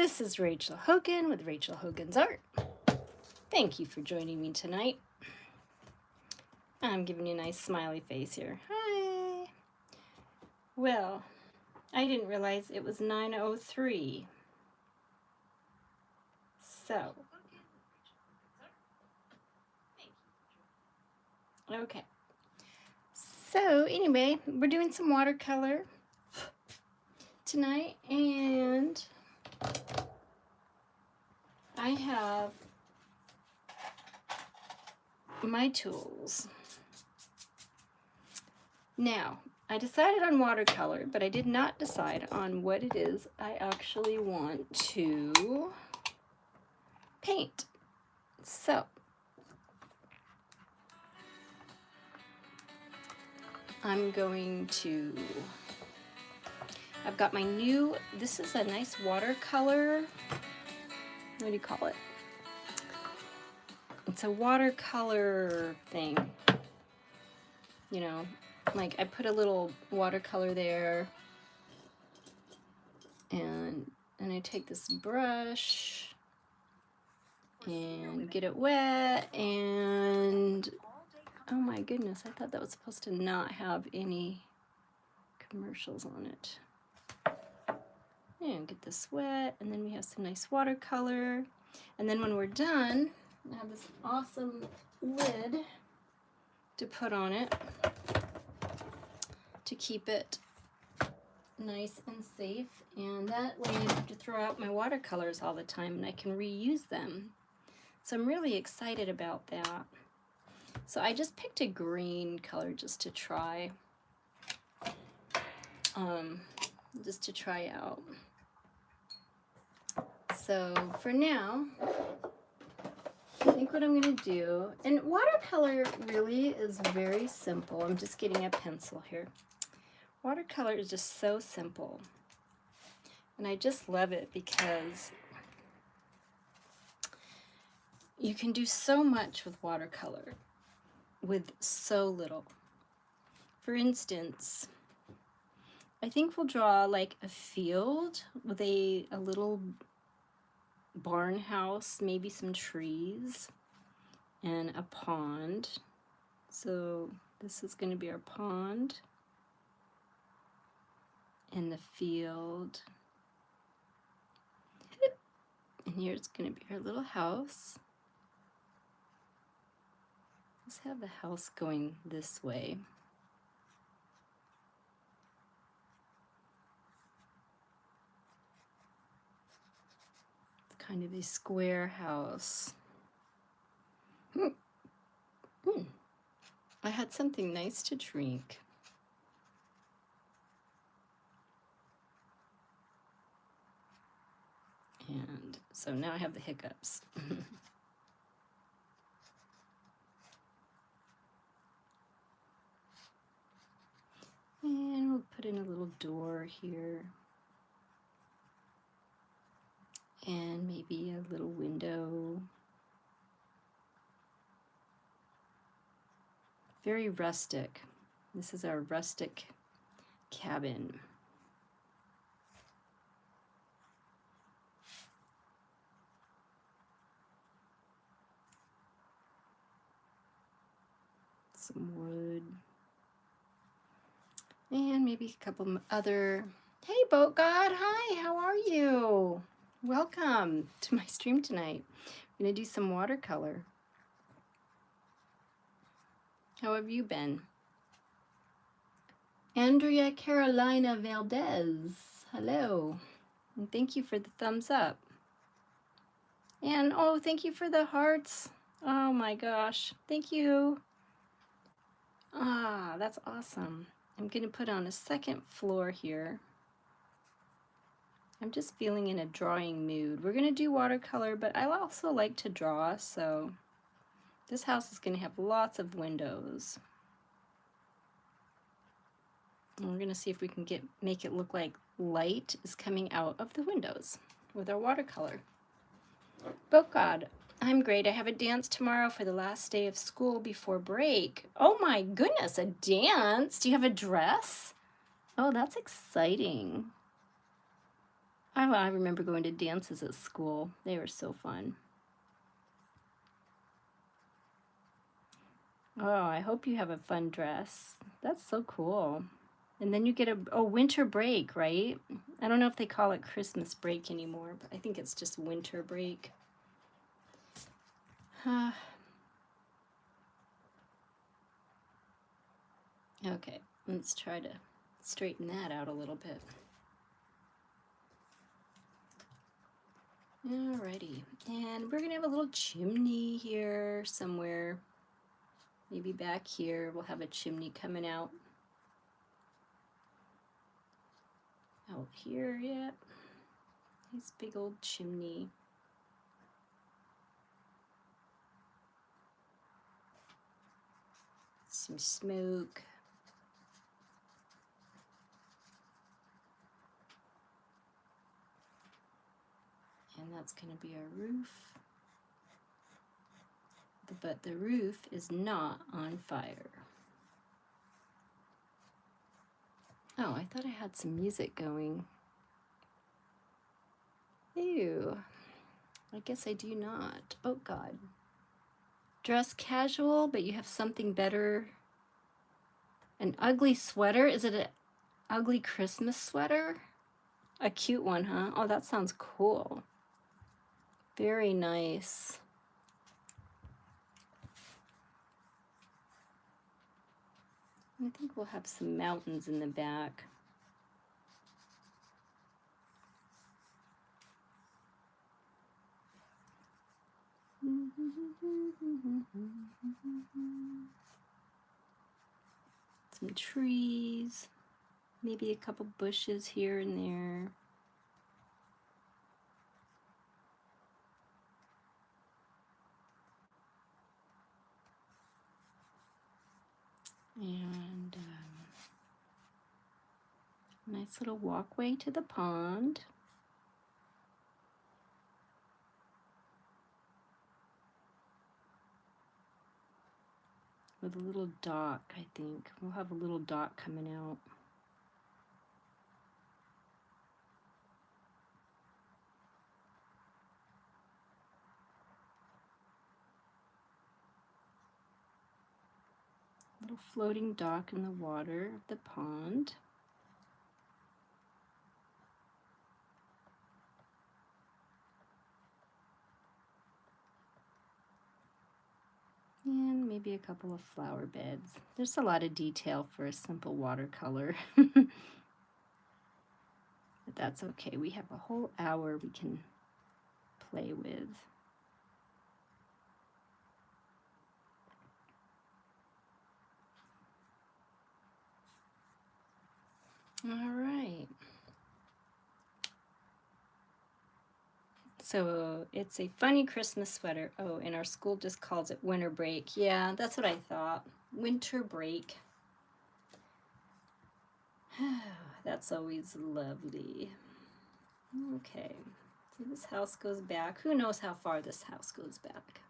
This is Rachel Hogan with Rachel Hogan's Art. Thank you for joining me tonight. I'm giving you a nice smiley face here. Hi. Well, I didn't realize it was 9:03. So, okay. So anyway, we're doing some watercolor tonight, and I have my tools. Now, I decided on watercolor, but I did not decide on what it is I actually want to paint. So, I've got my new, this is a nice watercolor, what do you call it? It's a watercolor thing, you know, like I put a little watercolor there, and I take this brush and get it wet, and oh my goodness, I thought that was supposed to not have any commercials on it. And get this wet, and then we have some nice watercolor, and then when we're done, I have this awesome lid to put on it to keep it nice and safe, and that way I don't have to throw out my watercolors all the time and I can reuse them. So I'm really excited about that. So I just picked a green color just to try out. So for now, I think what I'm going to do, and watercolor really is very simple. I'm just getting a pencil here. Watercolor is just so simple, and I just love it because you can do so much with watercolor with so little. For instance, I think we'll draw like a field with a little barn house, maybe some trees, and a pond. So this is going to be our pond, and the field, and here's going to be our little house. Let's have the house going this way. It's kind of a square house. I had something nice to drink. And so now I have the hiccups. And we'll put in a little door here. And maybe a little window. Very rustic. This is our rustic cabin. Some wood. And maybe a couple other. Hey, Boat God. Hi, how are you? Welcome to my stream tonight. I'm going to do some watercolor. How have you been? Andrea Carolina Valdez. Hello. And thank you for the thumbs up. And oh, thank you for the hearts. Oh my gosh. Thank you. Ah, that's awesome. I'm going to put on a second floor here. I'm just feeling in a drawing mood. We're going to do watercolor, but I also like to draw, so this house is going to have lots of windows. And we're going to see if we can make it look like light is coming out of the windows with our watercolor. Boat God, I'm great. I have a dance tomorrow for the last day of school before break. Oh my goodness, a dance? Do you have a dress? Oh, that's exciting. I remember going to dances at school. They were so fun. Oh, I hope you have a fun dress. That's so cool. And then you get a winter break, right? I don't know if they call it Christmas break anymore, but I think it's just winter break. Okay, let's try to straighten that out a little bit. Alrighty, and we're gonna have a little chimney here somewhere. Maybe back here we'll have a chimney coming out. Out here, yeah. Nice big old chimney. Some smoke. And that's going to be our roof. But the roof is not on fire. Oh, I thought I had some music going. Ew. I guess I do not. Oh, God. Dress casual, but you have something better. An ugly sweater? Is it an ugly Christmas sweater? A cute one, huh? Oh, that sounds cool. Very nice. I think we'll have some mountains in the back. Some trees, maybe a couple bushes here and there. And nice little walkway to the pond. With a little dock, I think. We'll have a little dock coming out. Little floating dock in the water of the pond. And maybe a couple of flower beds. There's a lot of detail for a simple watercolor. But that's okay. We have a whole hour we can play with. All right. So it's a funny Christmas sweater. Oh, and our school just calls it winter break. Yeah, that's what I thought. Winter break. That's always lovely. Okay, so this house goes back. Who knows how far this house goes back?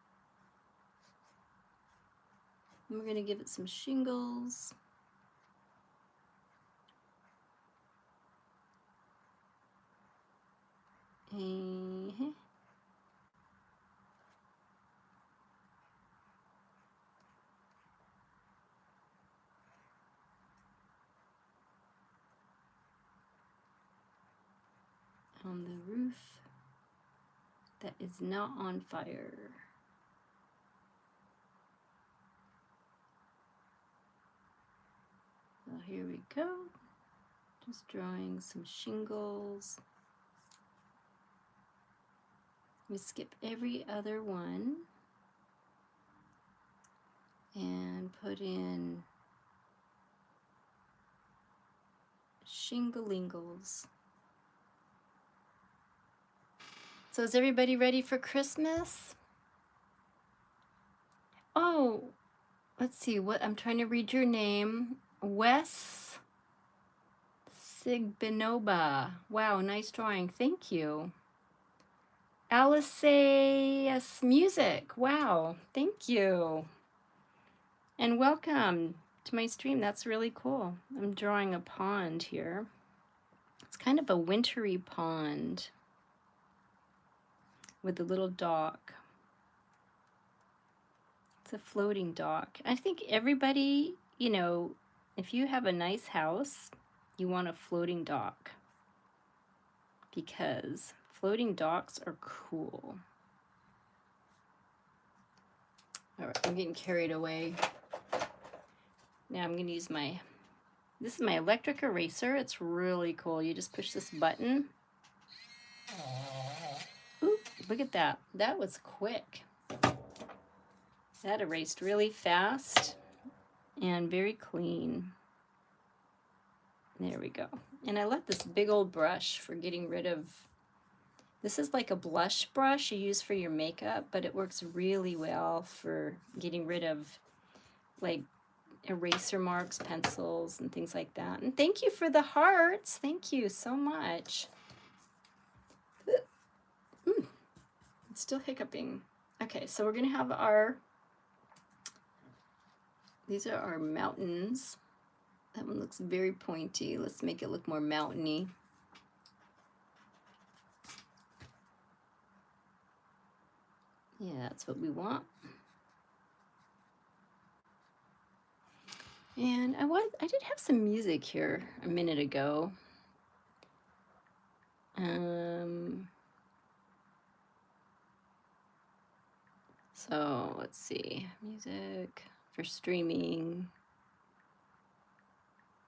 And we're gonna give it some shingles. On the roof that is not on fire. So here we go. Just drawing some shingles. We skip every other one and put in shinglingles. So is everybody ready for Christmas? Oh, let's see, what I'm trying to read your name. Wes Sigbinoba. Wow, nice drawing. Thank you. Aliceus Music. Wow, thank you. And welcome to my stream. That's really cool. I'm drawing a pond here. It's kind of a wintry pond with a little dock. It's a floating dock. I think everybody, you know, if you have a nice house, you want a floating dock because floating docks are cool. All right, I'm getting carried away. Now I'm going to use this is my electric eraser. It's really cool. You just push this button. Ooh, look at that. That was quick. That erased really fast and very clean. There we go. And I love this big old brush for getting rid of, this is like a blush brush you use for your makeup, but it works really well for getting rid of like eraser marks, pencils, and things like that. And thank you for the hearts. Thank you so much. It's still hiccuping. Okay, so we're gonna have these are our mountains. That one looks very pointy. Let's make it look more mountainy. Yeah, that's what we want. And I did have some music here a minute ago. So let's see, music for streaming.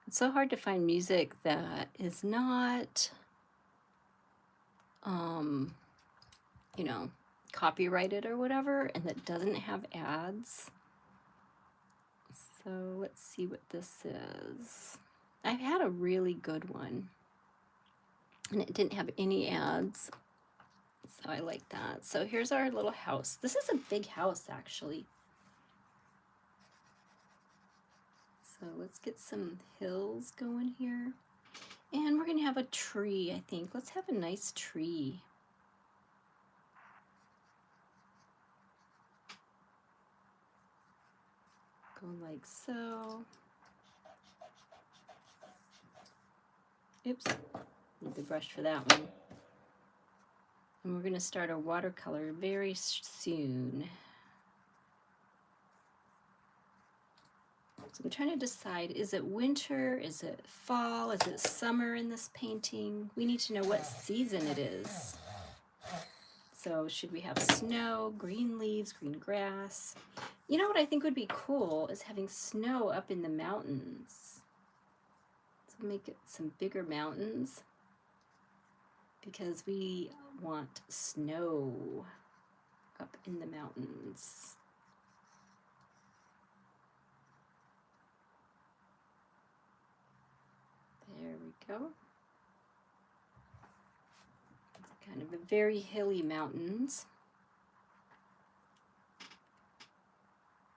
It's so hard to find music that is not, you know, copyrighted or whatever, and that doesn't have ads. So let's see what this is. I've had a really good one, and it didn't have any ads, so I like that. So here's our little house. This is a big house, actually. So let's get some hills going here. And we're gonna have a tree, I think. Let's have a nice tree. Go like so. Oops, need the brush for that one. And we're gonna start our watercolor very soon. So I'm trying to decide, is it winter, is it fall, is it summer in this painting? We need to know what season it is. So should we have snow, green leaves, green grass? You know what I think would be cool is having snow up in the mountains. So make it some bigger mountains because we want snow up in the mountains. There we go. It's kind of a very hilly mountains.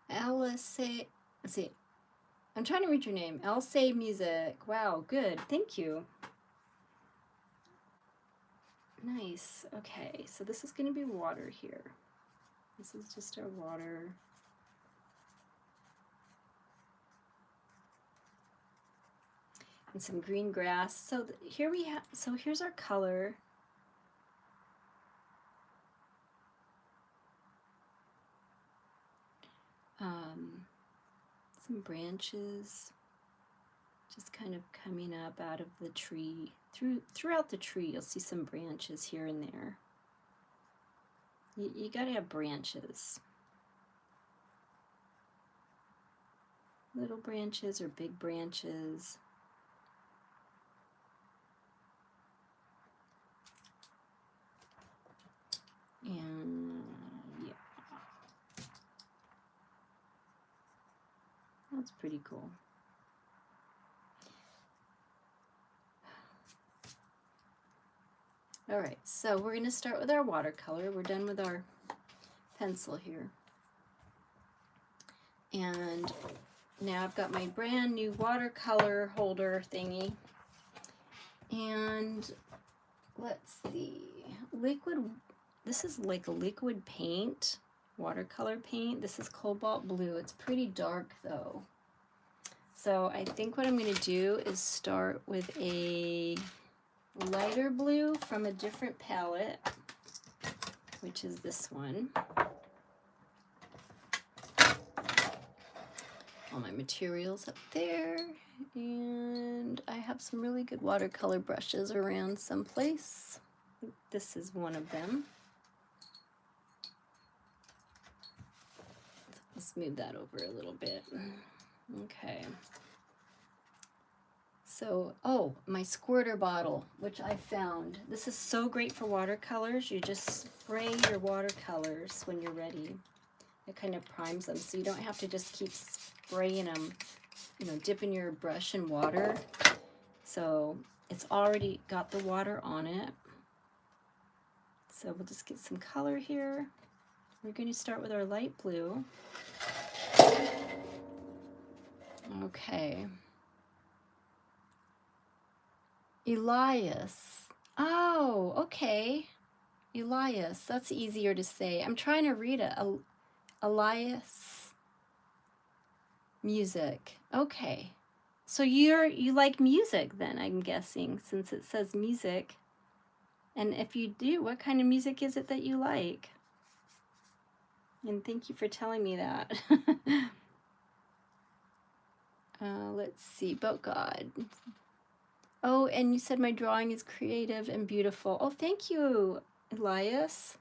Alice, let's see. I'm trying to read your name. Else Music. Wow, good. Thank you. Nice. Okay, so this is going to be water here. This is just our water. And some green grass. So here we have, so here's our color. Some branches just kind of coming up out of the tree. Throughout the tree, you'll see some branches here and there. You gotta have branches. Little branches or big branches. And yeah, that's pretty cool. All right, so we're gonna start with our watercolor. We're done with our pencil here. And now I've got my brand new watercolor holder thingy. And let's see, liquid, this is like a liquid paint, watercolor paint. This is cobalt blue. It's pretty dark though. So I think what I'm gonna do is start with a lighter blue from a different palette, which is this one. All my materials up there, and I have some really good watercolor brushes around someplace. This is one of them. Let's move that over a little bit. Okay. So, oh, my squirter bottle, which I found. This is so great for watercolors. You just spray your watercolors when you're ready. It kind of primes them, so you don't have to just keep spraying them, you know, dipping your brush in water. So it's already got the water on it. So we'll just get some color here. We're going to start with our light blue. Okay. Elias. Oh, okay. Elias. That's easier to say. I'm trying to read it. Elias music. Okay. So you like music then, I'm guessing, since it says music. And if you do, what kind of music is it that you like? And thank you for telling me that. Let's see. But God. Oh, and you said my drawing is creative and beautiful. Oh, thank you, Elias.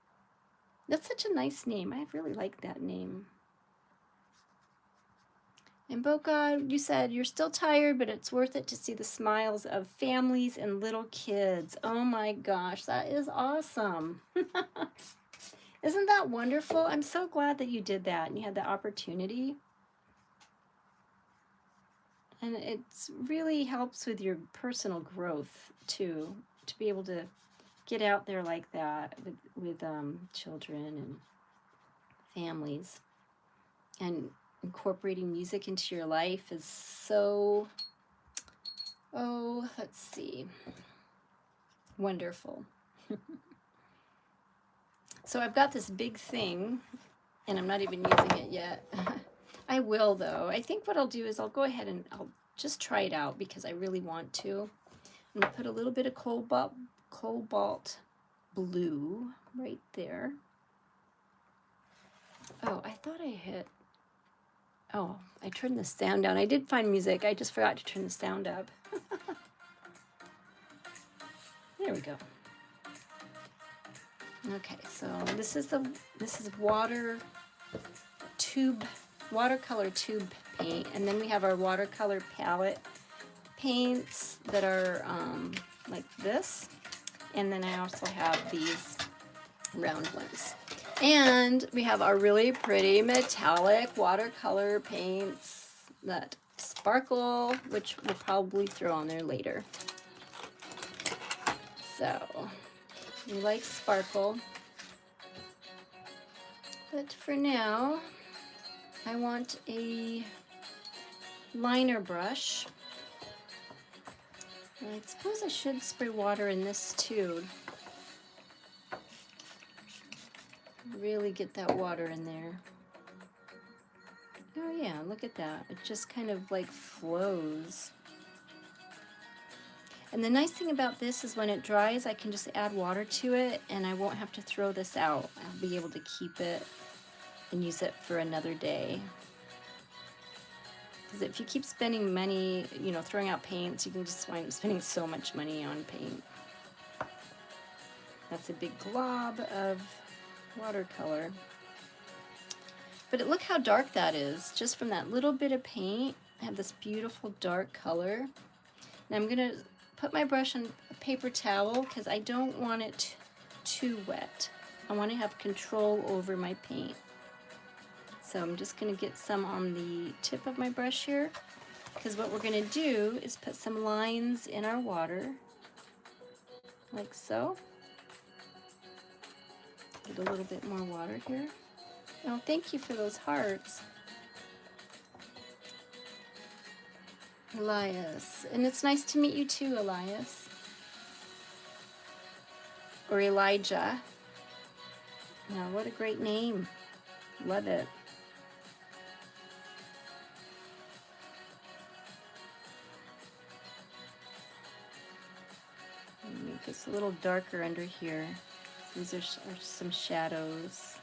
That's such a nice name. I really like that name. And Boca, you said you're still tired, but it's worth it to see the smiles of families and little kids. Oh my gosh, that is awesome. Isn't that wonderful? I'm so glad that you did that and you had the opportunity. And it really helps with your personal growth too, to be able to get out there like that with children and families. And incorporating music into your life is so, oh, let's see, wonderful. So I've got this big thing, and I'm not even using it yet. I will, though. I think what I'll do is I'll go ahead and I'll just try it out because I really want to. I'm going to put a little bit of cobalt blue right there. Oh, I thought I hit... Oh, I turned the sound down. I did find music. I just forgot to turn the sound up. There we go. Okay, so this is watercolor tube paint, and then we have our watercolor palette paints that are like this, and then I also have these round ones. And we have our really pretty metallic watercolor paints that sparkle, which we'll probably throw on there later. So, we like sparkle. But for now, I want a liner brush. And I suppose I should spray water in this too. Really get that water in there. Oh yeah, look at that. It just kind of like flows. And the nice thing about this is when it dries, I can just add water to it and I won't have to throw this out. I'll be able to keep it and use it for another day. Because if you keep spending money, you know, throwing out paints, you can just wind up spending so much money on paint. That's a big glob of watercolor. But look how dark that is. Just from that little bit of paint, I have this beautiful dark color. Now I'm going to put my brush on a paper towel because I don't want it too wet. I want to have control over my paint. So I'm just going to get some on the tip of my brush here, because what we're going to do is put some lines in our water, like so. Get a little bit more water here. Oh, thank you for those hearts. Elias. And it's nice to meet you too, Elias. Or Elijah. Now, what a great name. Love it. Let me It's a little darker under here. These are some shadows.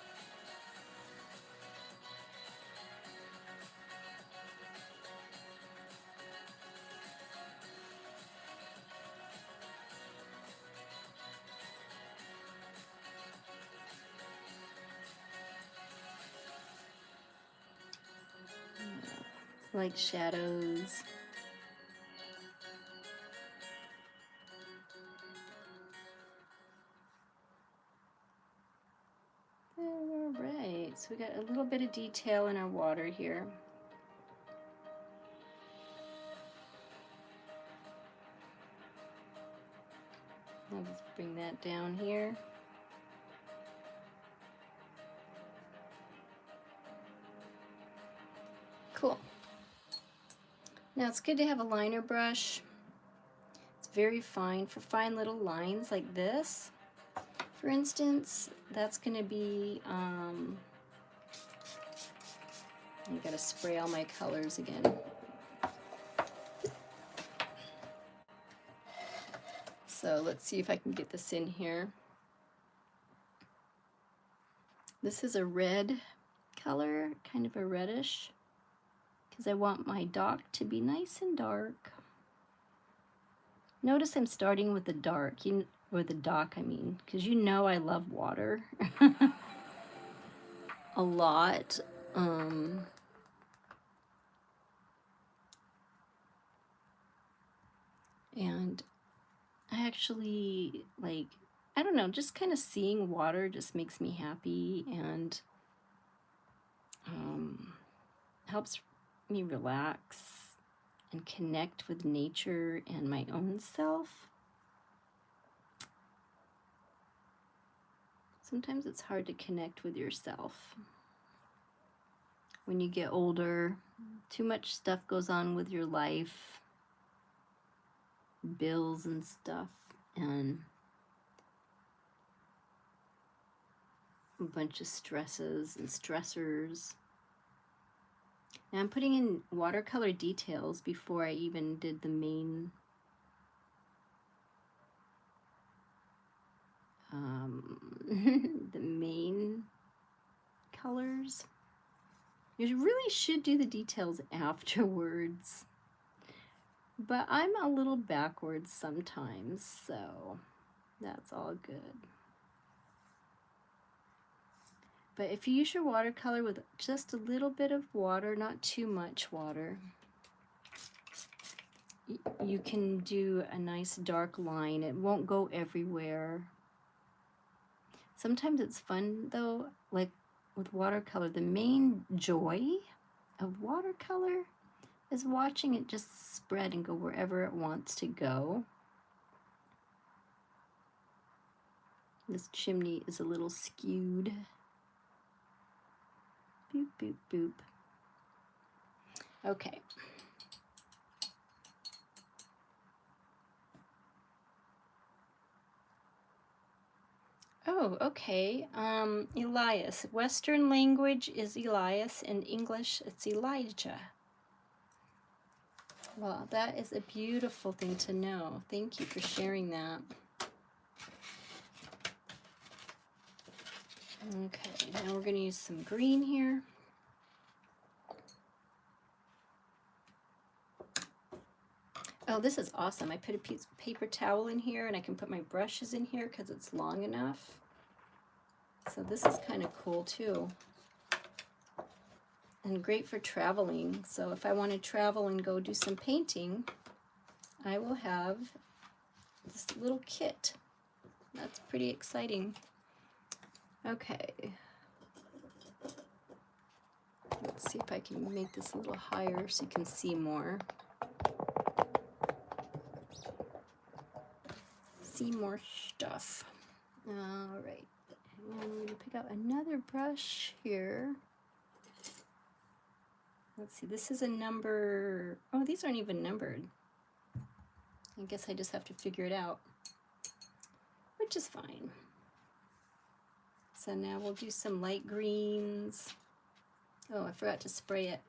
Like shadows. All right, so we got a little bit of detail in our water here. I'll just bring that down here. Cool. Now it's good to have a liner brush. It's very fine for fine little lines like this. For instance, that's going to be, I gotta spray all my colors again. So let's see if I can get this in here. This is a red color, kind of a reddish, because I want my dock to be nice and dark. Notice I'm starting with the dark, or the dock, I mean, because you know I love water a lot. And I actually, like, I don't know, just kind of seeing water just makes me happy and helps me relax and connect with nature and my own self. Sometimes it's hard to connect with yourself. When you get older, too much stuff goes on with your life, bills and stuff, and a bunch of stresses and stressors. Now I'm putting in watercolor details before I even did the main the main colors. You really should do the details afterwards, but I'm a little backwards sometimes, so that's all good. But if you use your watercolor with just a little bit of water, not too much water, you can do a nice dark line. It won't go everywhere. Sometimes it's fun though, like with watercolor, the main joy of watercolor is watching it just spread and go wherever it wants to go. This chimney is a little skewed. Boop, boop, boop. Okay. Oh, okay. Elias. Western language is Elias, and English it's Elijah. Well, that is a beautiful thing to know. Thank you for sharing that. Okay, now we're going to use some green here. Oh, this is awesome. I put a piece of paper towel in here, and I can put my brushes in here because it's long enough. So this is kind of cool too. And great for traveling. So if I want to travel and go do some painting, I will have this little kit. That's pretty exciting. Okay. Let's see if I can make this a little higher so you can see more. See more stuff. All right. And I'm going to pick out another brush here. Let's see, this is a number, oh, these aren't even numbered. I guess I just have to figure it out, which is fine. So now we'll do some light greens. Oh, I forgot to spray it.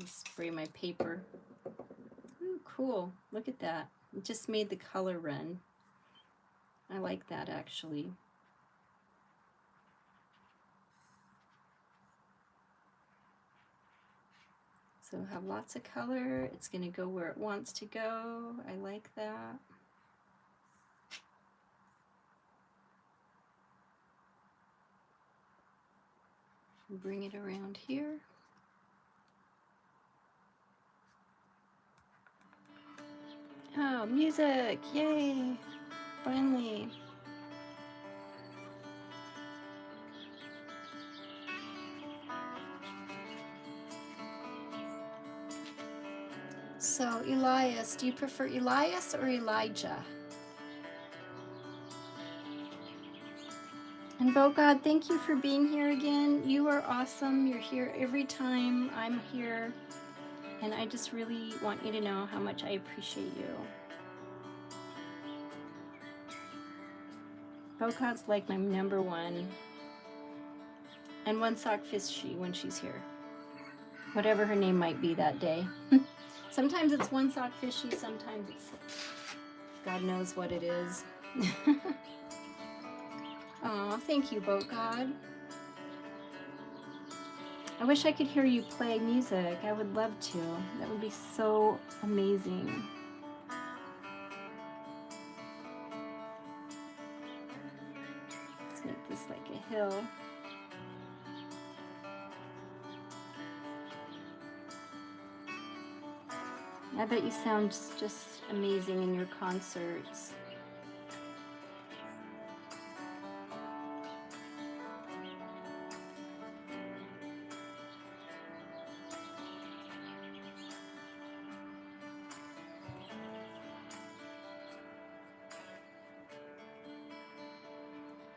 Spray my paper. Ooh, cool. Look at that. It just made the color run. I like that actually. So have lots of color. It's going to go where it wants to go. I like that. Bring it around here. Oh, music! Yay! Finally. So, Elias, do you prefer Elias or Elijah? And God, thank you for being here again. You are awesome. You're here every time I'm here. And I just really want you to know how much I appreciate you. Bocat's like my number one. And One Sock Fishy when she's here. Whatever her name might be that day. Sometimes it's One Sock Fishy, sometimes it's God knows what it is. Aw, thank you, Boat God. I wish I could hear you play music. I would love to. That would be so amazing. Let's make this like a hill. I bet you sound just amazing in your concerts.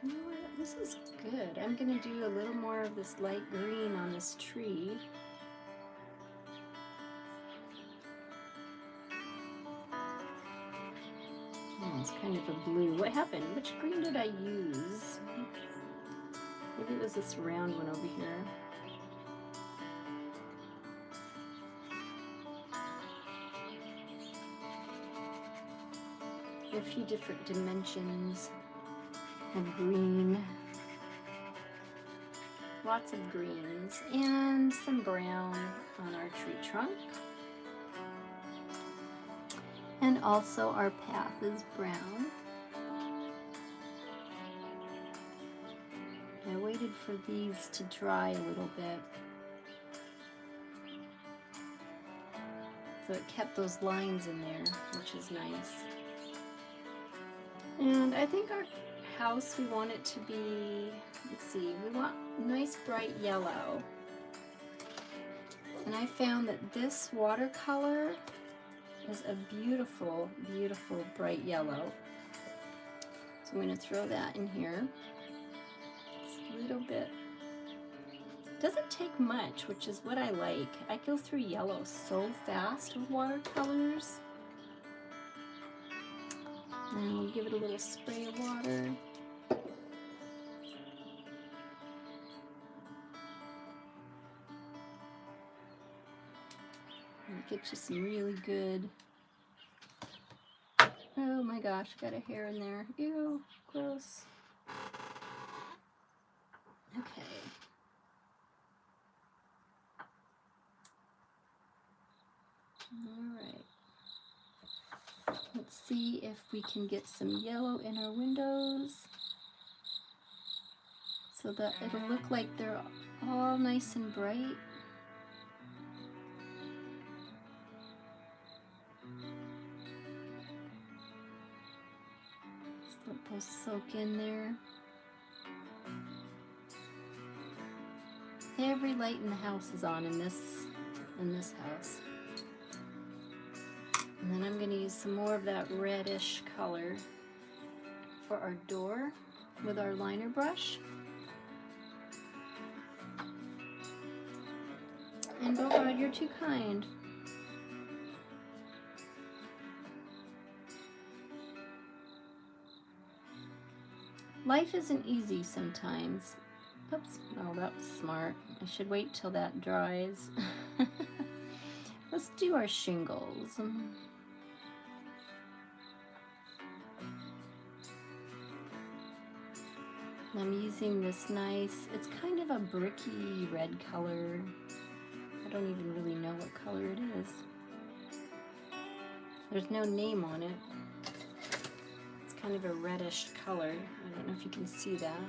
You know what? This is good. I'm going to do a little more of this light green on this tree. Oh, it's kind of a blue. What happened? Which green did I use? Maybe it was this round one over here. A few different dimensions of green. Lots of greens and some brown on our tree trunk. And also our path is brown. I waited for these to dry a little bit. So it kept those lines in there, which is nice. And I think our house, we want it to be, let's see, we want nice bright yellow. And I found that this watercolor is a beautiful, beautiful bright yellow. So I'm going to throw that in here. It's a little bit. It doesn't take much, which is what I like. I go through yellow so fast with watercolors. And we'll give it a little spray of water. And get you some really good. Oh my gosh, got a hair in there. Ew, gross. Okay. All right. Let's see if we can get some yellow in our windows so that it'll look like they're all nice and bright. Just let those soak in there. Every light in the house is on in this house. And then I'm going to use some more of that reddish color for our door with our liner brush. And oh God, you're too kind. Life isn't easy sometimes. Oops, oh, that was smart. I should wait till that dries. Let's do our shingles. I'm using this nice, it's kind of a bricky red color. I don't even really know what color it is. There's no name on it. It's kind of a reddish color. I don't know if you can see that.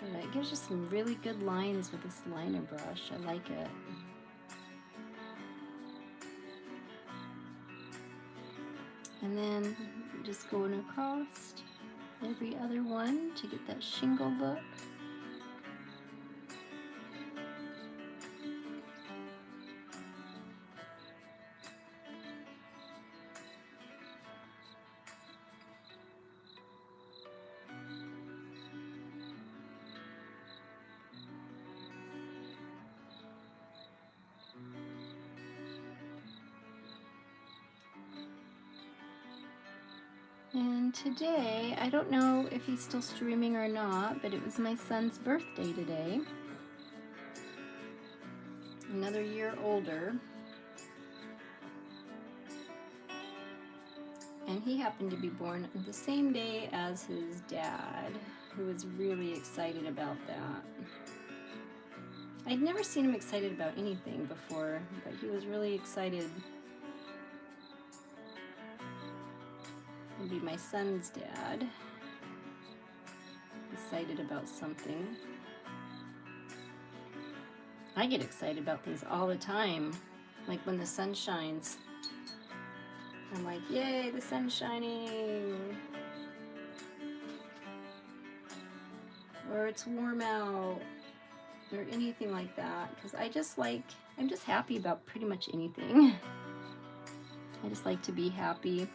But it gives you some really good lines with this liner brush. I like it. And then just going across every other one to get that shingle look. And today, I don't know if he's still streaming or not, but it was my son's birthday today. Another year older. And he happened to be born the same day as his dad, who was really excited about that. I'd never seen him excited about anything before, but he was really excited. It'd be my son's dad. Excited about something. I get excited about things all the time, like when the sun shines. I'm like, yay, the sun's shining. Or it's warm out, or anything like that, because I'm just happy about pretty much anything. I just like to be happy.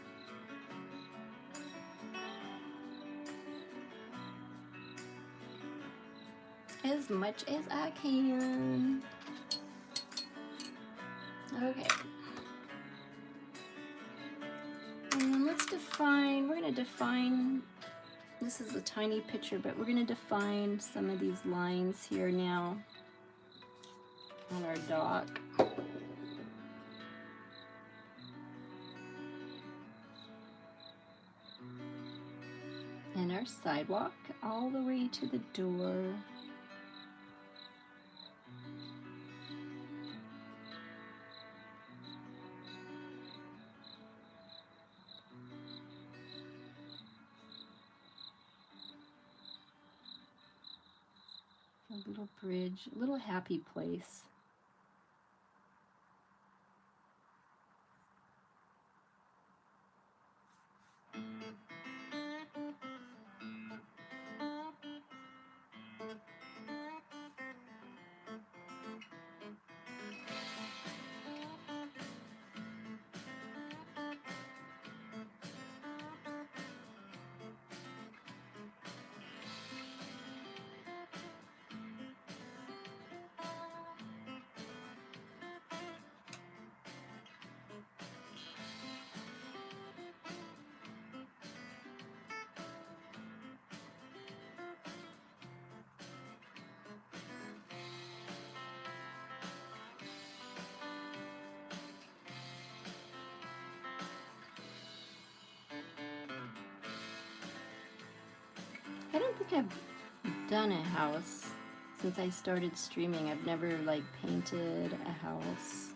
As much as I can. Okay. And let's define, we're going to define, this is a tiny picture, but we're going to define some of these lines here now on our dock. And our sidewalk all the way to the door. A little bridge, a little happy place. I don't think I've done a house since I started streaming. I've never like painted a house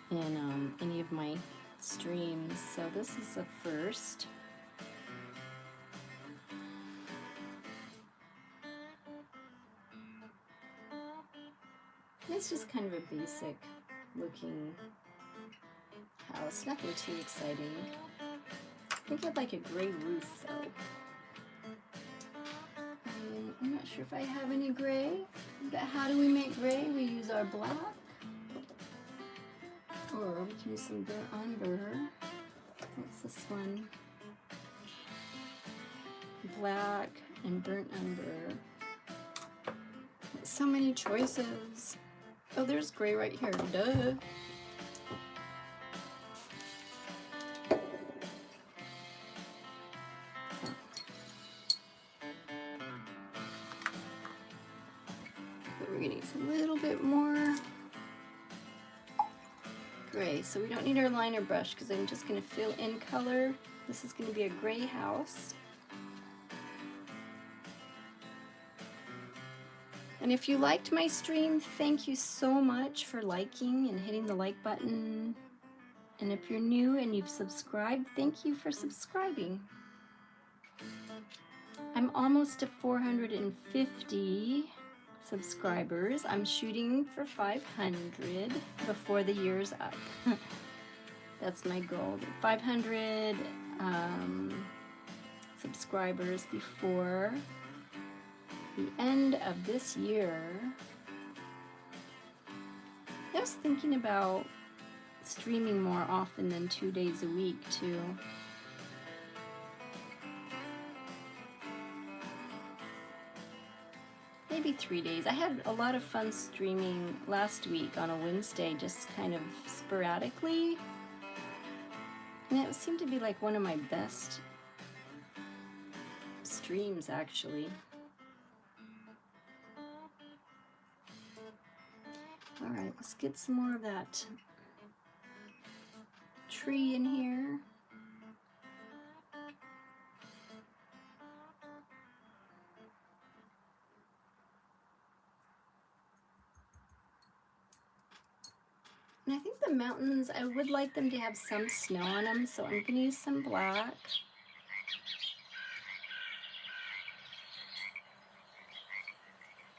in any of my streams, so this is a first. It's just kind of a basic looking house, nothing too exciting. I think I'd like a gray roof though. I'm not sure if I have any gray, but how do we make gray? We use our black, or we can use some burnt umber. What's this one? Black and burnt umber. So many choices. Oh, there's gray right here, duh. But we're gonna use a little bit more. gray, so we don't need our liner brush because I'm just going to fill in color. This is going to be a gray house. And if you liked my stream, thank you so much for liking and hitting the like button. And if you're new and you've subscribed, thank you for subscribing. I'm almost to 450 subscribers. I'm shooting for 500 before the year's up. That's my goal. 500 subscribers before the end of this year. I was thinking about streaming more often than 2 days a week too. Maybe 3 days. I had a lot of fun streaming last week on a Wednesday, just kind of sporadically. And it seemed to be like one of my best streams, actually. All right, let's get some more of that tree in here. And I think the mountains, I would like them to have some snow on them, so I'm going to use some black.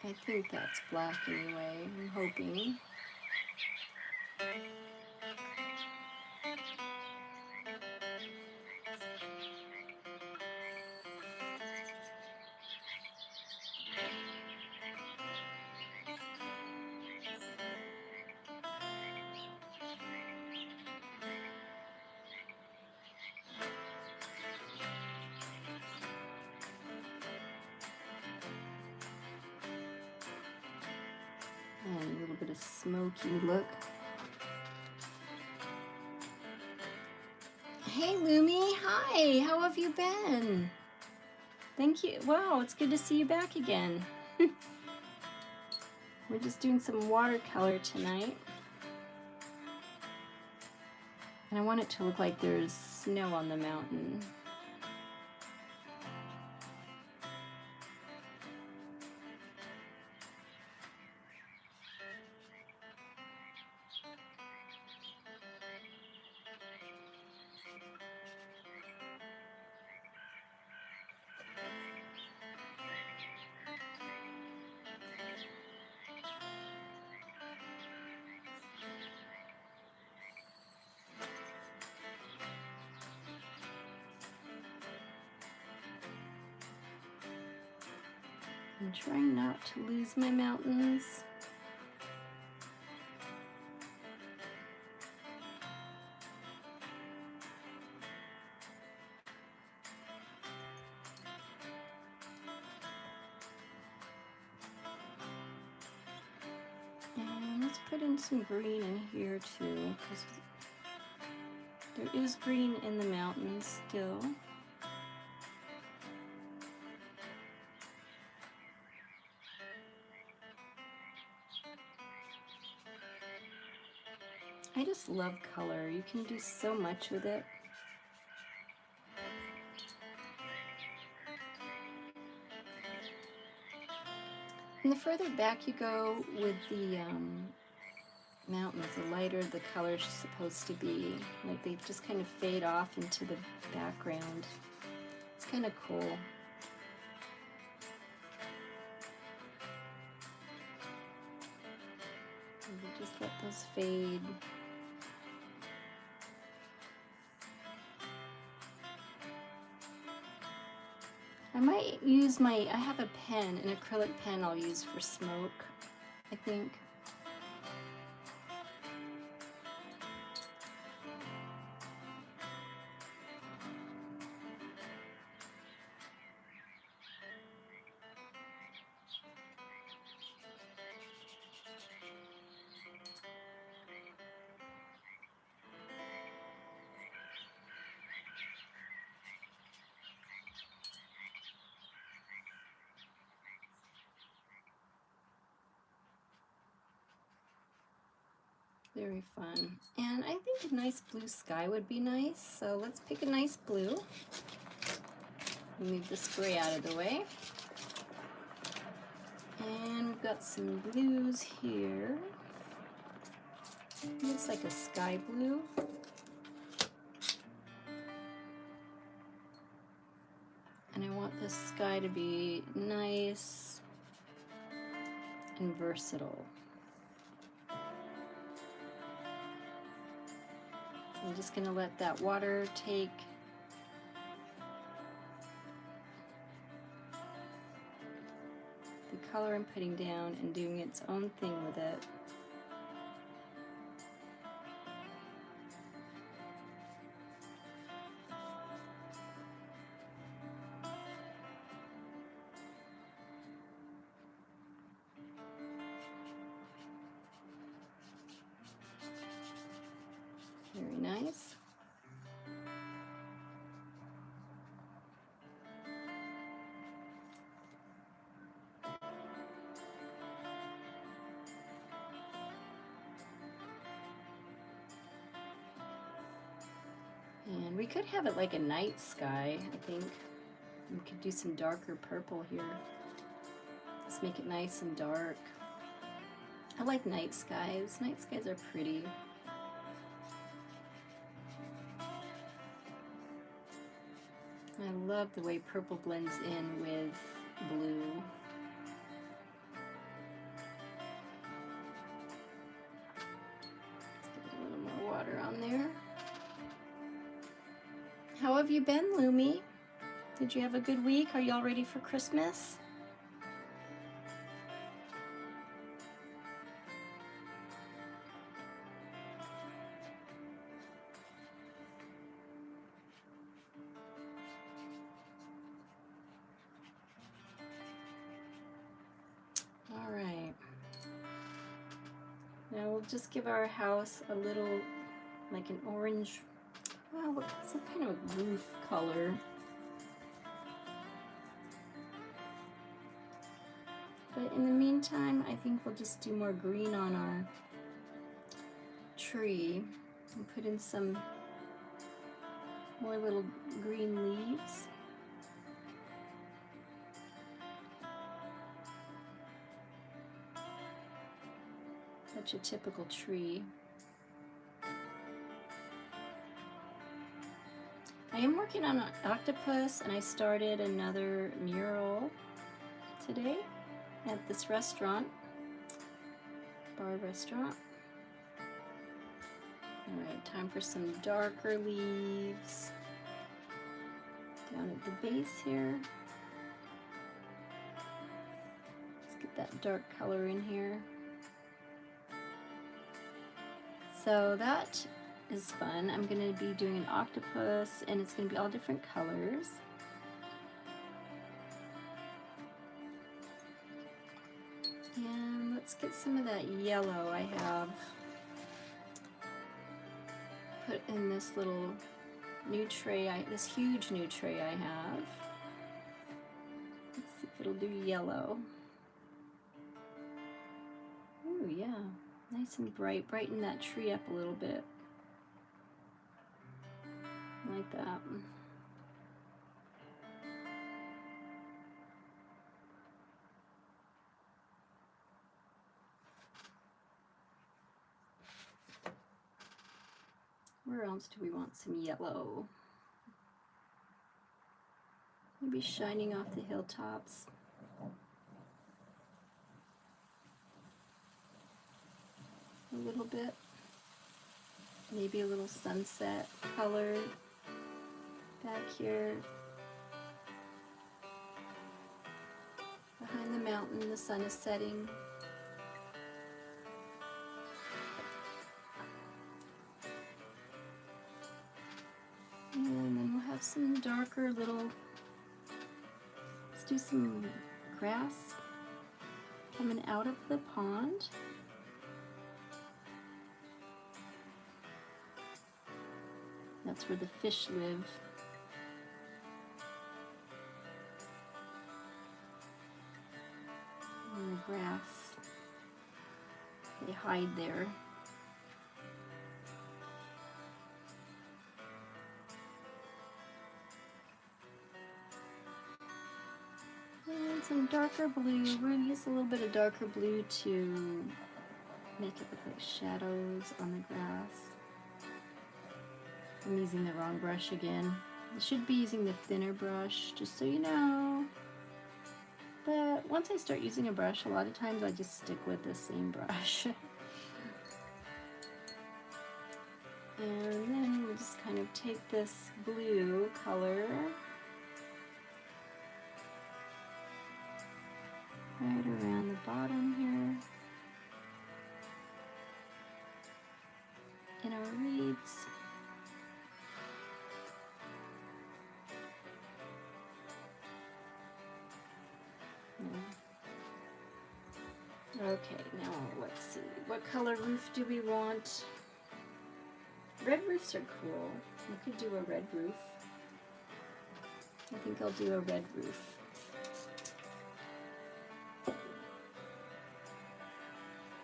I think that's black anyway, I'm hoping. And a little bit of smoky look. Hey Lumi, hi, how have you been? Thank you. Wow, it's good to see you back again. We're just doing some watercolor tonight. And I want it to look like there's snow on the mountain. I'm trying not to lose my mountains. And let's put in some green in here too, because there is green in the mountains still. I just love color. You can do so much with it. And the further back you go with the mountains, the lighter the color's supposed to be. Like they just kind of fade off into the background. It's kind of cool. And we just let those fade. I might use I have a pen, an acrylic pen I'll use for smoke, I think. Very fun. And I think a nice blue sky would be nice, so let's pick a nice blue. Move the spray out of the way. And we've got some blues here. It's like a sky blue. And I want this sky to be nice and versatile. I'm just going to let that water take the color I'm putting down and doing its own thing with it. Very nice. And we could have it like a night sky, I think. We could do some darker purple here. Just make it nice and dark. I like night skies. Night skies are pretty. I love the way purple blends in with blue. Let's get a little more water on there. How have you been, Lumi? Did you have a good week? Are y'all ready for Christmas? All right. Now we'll just give our house a little, like an orange, well, some kind of roof color. But in the meantime, I think we'll just do more green on our tree and put in some more little green leaves. Such a typical tree. I am working on an octopus, and I started another mural today at this restaurant, bar restaurant. All right, time for some darker leaves down at the base here. Let's get that dark color in here. So that is fun. I'm going to be doing an octopus, and it's going to be all different colors. And let's get some of that yellow I have put in this little new tray, this huge new tray I have. Let's see if it'll do yellow. Ooh, yeah, nice and bright. Brighten that tree up a little bit. Like that. Where else do we want some yellow? Maybe shining off the hilltops. A little bit. Maybe a little sunset color back here. Behind the mountain, the sun is setting. And then we'll have some darker little, let's do some grass coming out of the pond. That's where the fish live. In the grass. They hide there. And some darker blue. We're going to use a little bit of darker blue to make it look like shadows on the grass. I'm using the wrong brush again. I should be using the thinner brush, just so you know. But once I start using a brush, a lot of times I just stick with the same brush. And then we'll just kind of take this blue color right around the bottom here in our reeds. Okay, now let's see. What color roof do we want? Red roofs are cool. We could do a red roof. I think I'll do a red roof.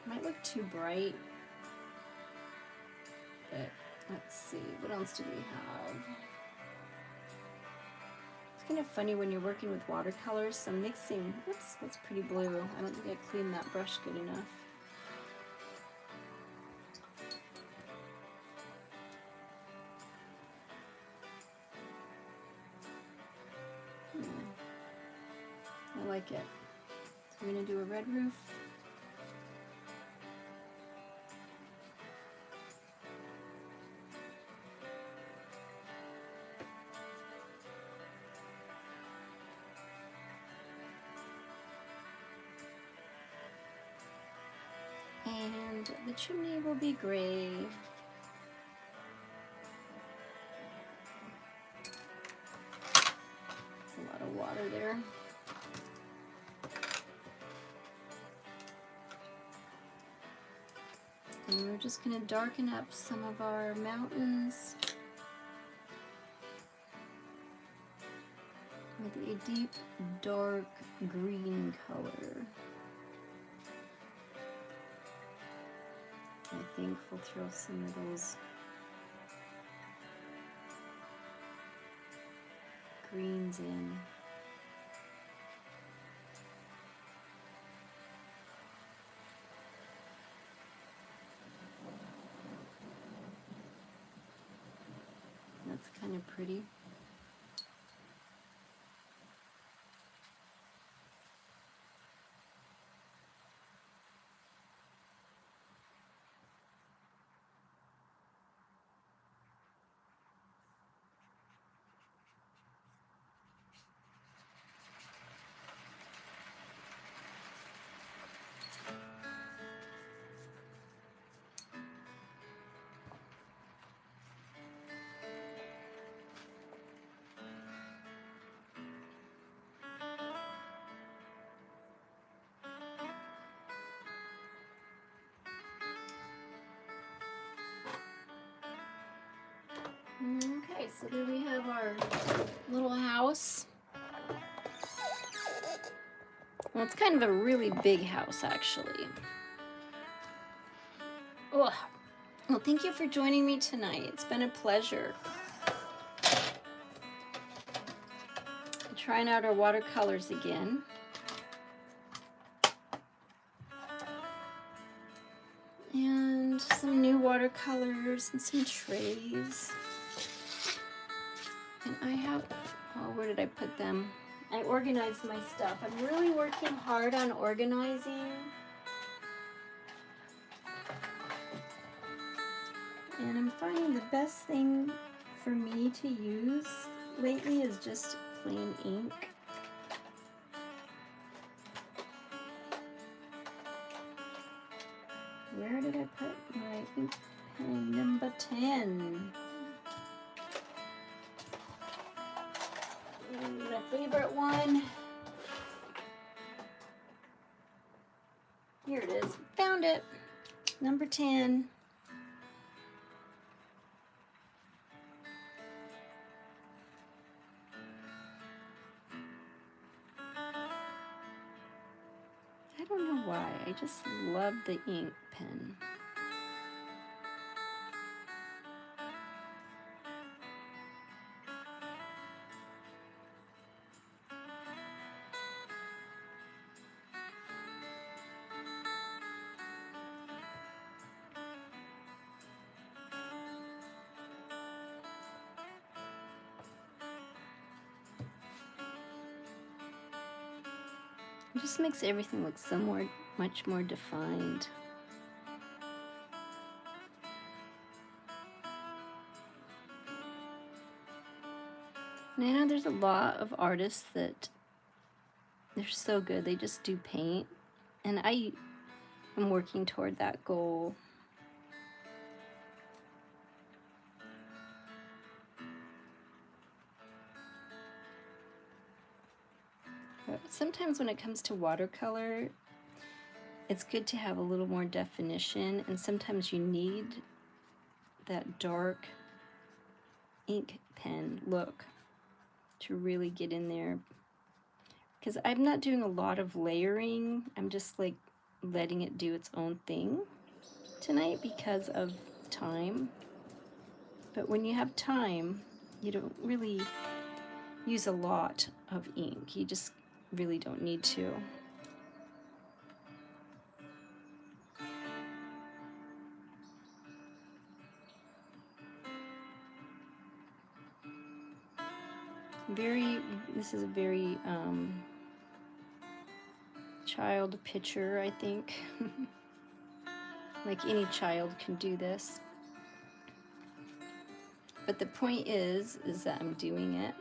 Might look too bright. But let's see, what else do we have? It's kind of funny when you're working with watercolors, so mixing, oops, that's pretty blue. I don't think I cleaned that brush good enough. I like it. So I'm going to do a red roof. And the chimney will be gray. There's a lot of water there. And we're just going to darken up some of our mountains with a deep, dark green color. I think we'll throw some of those greens in. That's kind of pretty. Okay, so there we have our little house. Well, it's kind of a really big house, actually. Ugh. Well, thank you for joining me tonight. It's been a pleasure. Trying out our watercolors again. And some new watercolors and some trays. And I have, oh, where did I put them? I organized my stuff. I'm really working hard on organizing. And I'm finding the best thing for me to use lately is just plain ink. Where did I put my ink pen number 10? My favorite one. Here it is. Found it. Number 10. I don't know why. I just love the ink pen. It just makes everything look much more defined. And I know there's a lot of artists that they're so good, they just do paint. And I am working toward that goal. But sometimes when it comes to watercolor, it's good to have a little more definition, and sometimes you need that dark ink pen look to really get in there. Because I'm not doing a lot of layering, I'm just like letting it do its own thing tonight because of time. But when you have time, you don't really use a lot of ink. You just really don't need to. This is a very child picture, I think. Like any child can do this. But the point is that I'm doing it.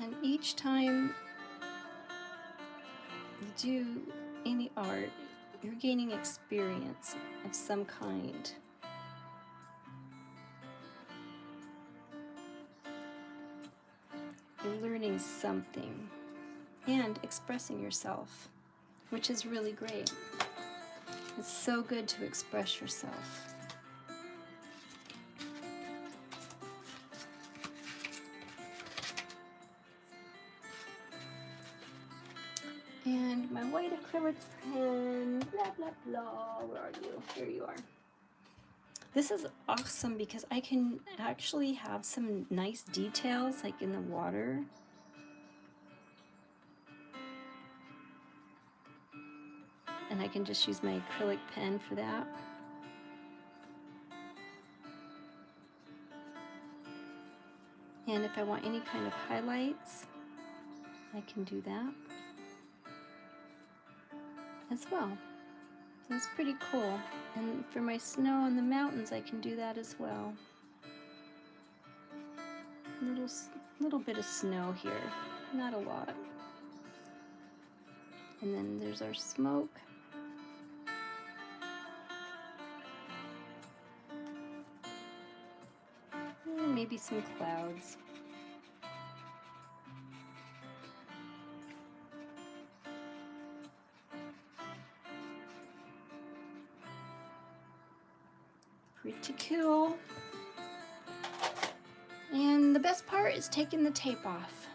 And each time you do any art, you're gaining experience of some kind. You're learning something and expressing yourself, which is really great. It's so good to express yourself. And my white acrylic pen, blah, blah, blah. Where are you? Here you are. This is awesome because I can actually have some nice details like in the water. And I can just use my acrylic pen for that. And if I want any kind of highlights, I can do that as well. So it's pretty cool. And for my snow on the mountains, I can do that as well. Little bit of snow here, not a lot. And then there's our smoke. And maybe some clouds. Pretty cool. And the best part is taking the tape off.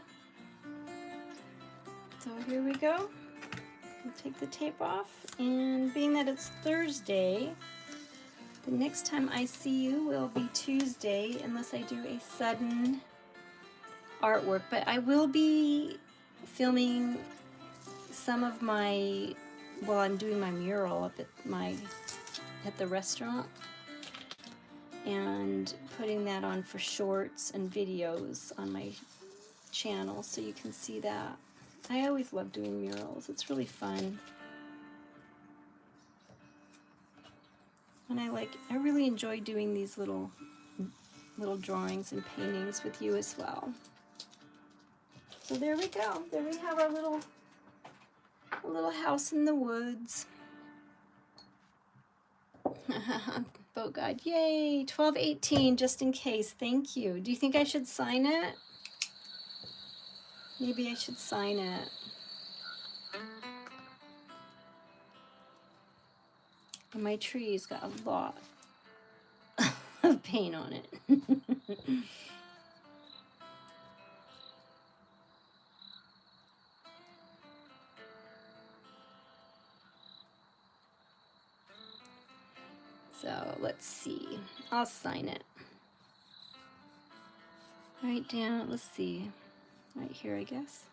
So here we go. We'll take the tape off, and being that it's Thursday, the next time I see you will be Tuesday, unless I do a sudden artwork. But I will be filming some of my, while I'm doing my mural up at the restaurant, and putting that on for shorts and videos on my channel so you can see that. I always love doing murals. It's really fun. And I really enjoy doing these little drawings and paintings with you as well. So there we go. There we have our little house in the woods. Boat guide. Yay! 1218 just in case. Thank you. Do you think I should sign it? Maybe I should sign it. And my tree's got a lot of paint on it. So let's see. I'll sign it. Right down, let's see. Right here, I guess.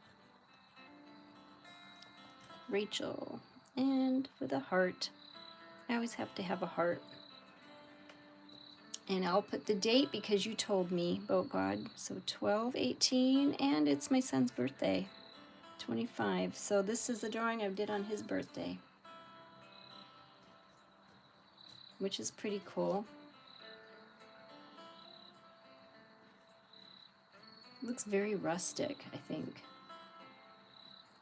Rachel. and with a heart. I always have to have a heart. And I'll put the date because you told me, Boat God. So 12/18, and it's my son's birthday, 25. So this is the drawing I did on his birthday, which is pretty cool. Looks very rustic, I think.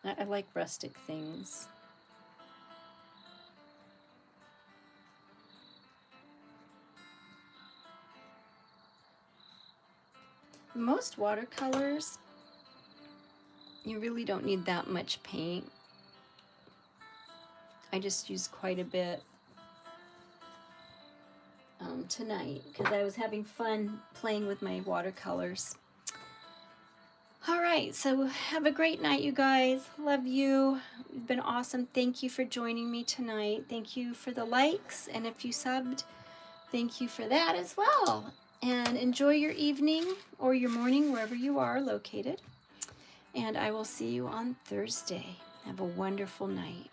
I like rustic things. Most watercolors, you really don't need that much paint. I just used quite a bit tonight because I was having fun playing with my watercolors. All right, so have a great night, you guys. Love you. You've been awesome. Thank you for joining me tonight. Thank you for the likes, and if you subbed, thank you for that as well. And enjoy your evening or your morning, wherever you are located. And I will see you on Thursday. Have a wonderful night.